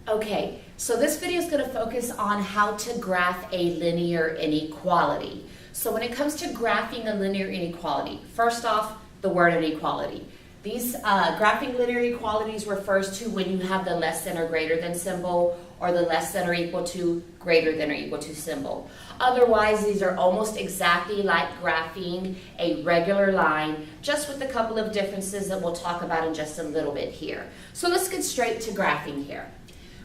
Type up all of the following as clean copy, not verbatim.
Okay, so this video is going to focus on how to graph a linear inequality. So when it comes to graphing a linear inequality, first off, the word inequality. These graphing linear inequalities refers to when you have the less than or greater than symbol or the less than or equal to greater than or equal to symbol. Otherwise, these are almost exactly like graphing a regular line, just with a couple of differences that we'll talk about in just a little bit here. So let's get straight to graphing here.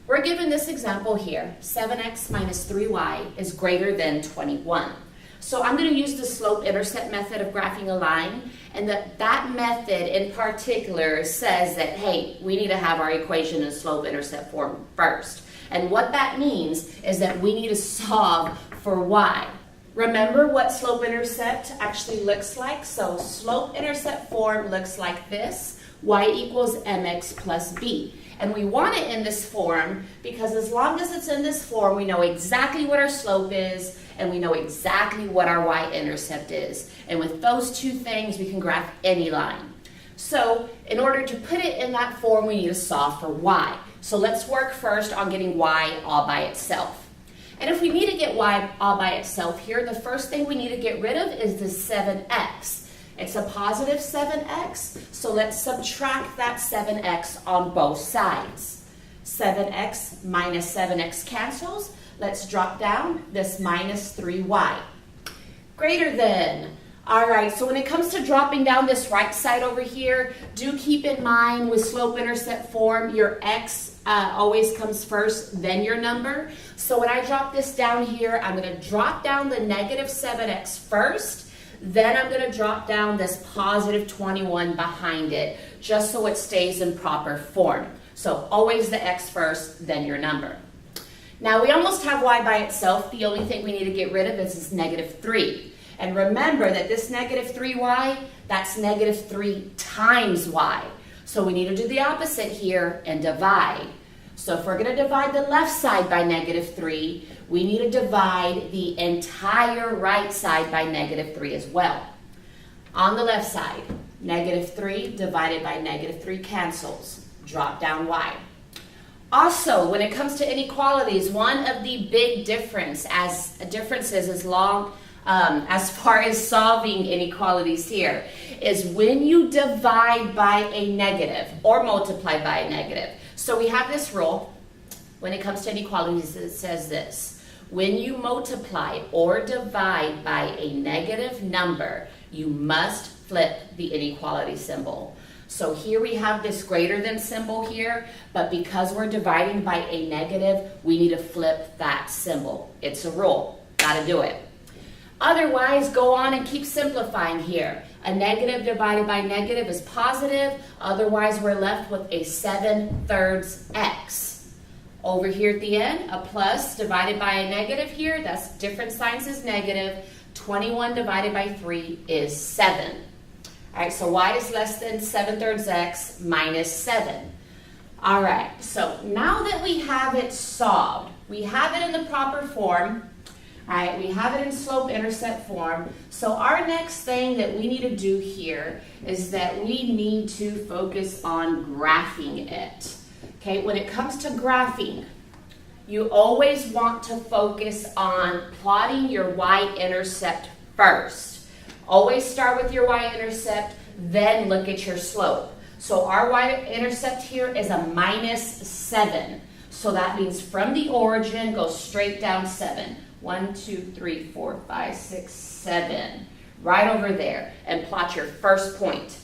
We're given this example here, 7x minus 3y is greater than 21. So I'm going to use the slope-intercept method of graphing a line, and that method in particular says that, hey, we need to have our equation in slope-intercept form first. And what that means is that we need to solve for y. Remember what slope-intercept actually looks like? So slope-intercept form looks like this, y equals mx plus b. And we want it in this form because as long as it's in this form, we know exactly what our slope is and we know exactly what our y-intercept is. And with those two things, we can graph any line. So in order to put it in that form, we need to solve for y. So let's work first on getting y all by itself. And if we need to get y all by itself here, the first thing we need to get rid of is the 7x. It's a positive 7x, so let's subtract that 7x on both sides. 7x minus 7x cancels. Let's drop down this minus 3y. Greater than. All right, so when it comes to dropping down this right side over here, do keep in mind with slope-intercept form, your x always comes first, then your number. So when I drop this down here, I'm going to drop down the negative 7x first. Then I'm going to drop down this positive 21 behind it, just so it stays in proper form. So always the x first, then your number. Now we almost have y by itself. The only thing we need to get rid of is this negative 3. And remember that this negative 3y, that's negative 3 times y. So we need to do the opposite here and divide. So if we're going to divide the left side by negative 3, we need to divide the entire right side by negative 3 as well. On the left side, negative 3 divided by negative 3 cancels. Drop down y. Also, when it comes to inequalities, one of the big differences as far as solving inequalities here is when you divide by a negative or multiply by a negative. So we have this rule when it comes to inequalities that says this. When you multiply or divide by a negative number, you must flip the inequality symbol. So here we have this greater than symbol here, but because we're dividing by a negative, we need to flip that symbol. It's a rule. Gotta do it. Otherwise, go on and keep simplifying here. A negative divided by negative is positive. Otherwise, we're left with a 7/3 x. Over here at the end, a plus divided by a negative here. That's different signs as negative. 21 divided by 3 is 7. All right, so y is less than 7/3 x minus 7. All right, so now that we have it solved, we have it in the proper form. All right, we have it in slope-intercept form. So our next thing that we need to do here is that we need to focus on graphing it. Okay, when it comes to graphing, you always want to focus on plotting your y-intercept first. Always start with your y-intercept, then look at your slope. So our y-intercept here is a minus 7. So that means from the origin, go straight down 7. 1, 2, 3, 4, 5, 6, 7. Right over there. And plot your first point.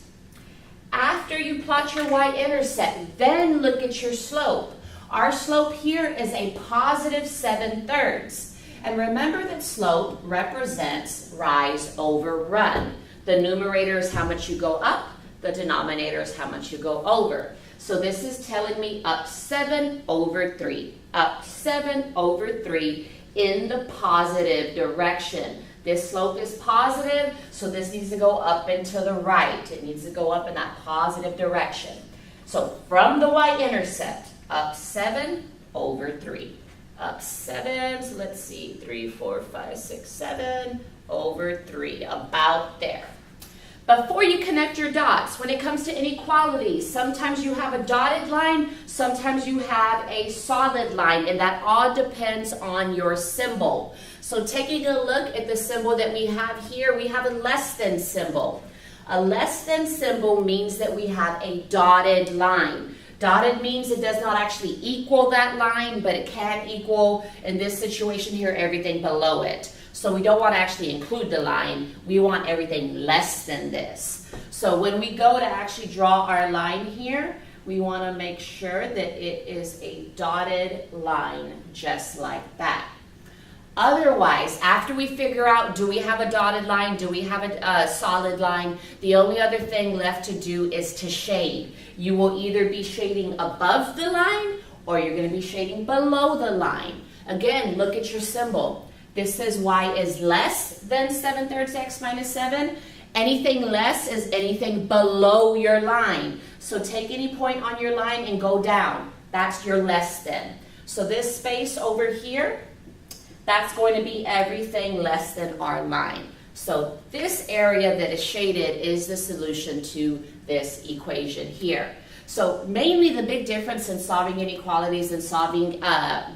After you plot your y-intercept, then look at your slope. Our slope here is a positive 7/3. And remember that slope represents rise over run. The numerator is how much you go up. The denominator is how much you go over. So this is telling me up 7/3. Up 7/3 in the positive direction. This slope is positive, so this needs to go up and to the right. It needs to go up in that positive direction. So from the y-intercept, up 7/3. Up 7, so let's see, 3, 4, 5, 6, 7/3, about there. Before you connect your dots, when it comes to inequalities, sometimes you have a dotted line, sometimes you have a solid line, and that all depends on your symbol. So taking a look at the symbol that we have here, we have a less than symbol. A less than symbol means that we have a dotted line. Dotted means it does not actually equal that line, but it can equal, in this situation here, everything below it. So we don't want to actually include the line. We want everything less than this. So when we go to actually draw our line here, we want to make sure that it is a dotted line just like that. Otherwise, after we figure out, do we have a dotted line, do we have a solid line, the only other thing left to do is to shade. You will either be shading above the line or you're going to be shading below the line. Again, look at your symbol. This says y is less than 7/3 x minus 7. Anything less is anything below your line. So take any point on your line and go down. That's your less than. So this space over here, that's going to be everything less than our line. So this area that is shaded is the solution to this equation here. So mainly the big difference in solving inequalities and solving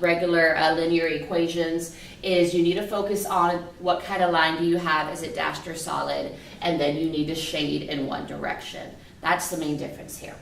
regular linear equations is you need to focus on what kind of line do you have, is it dashed or solid, and then you need to shade in one direction. That's the main difference here.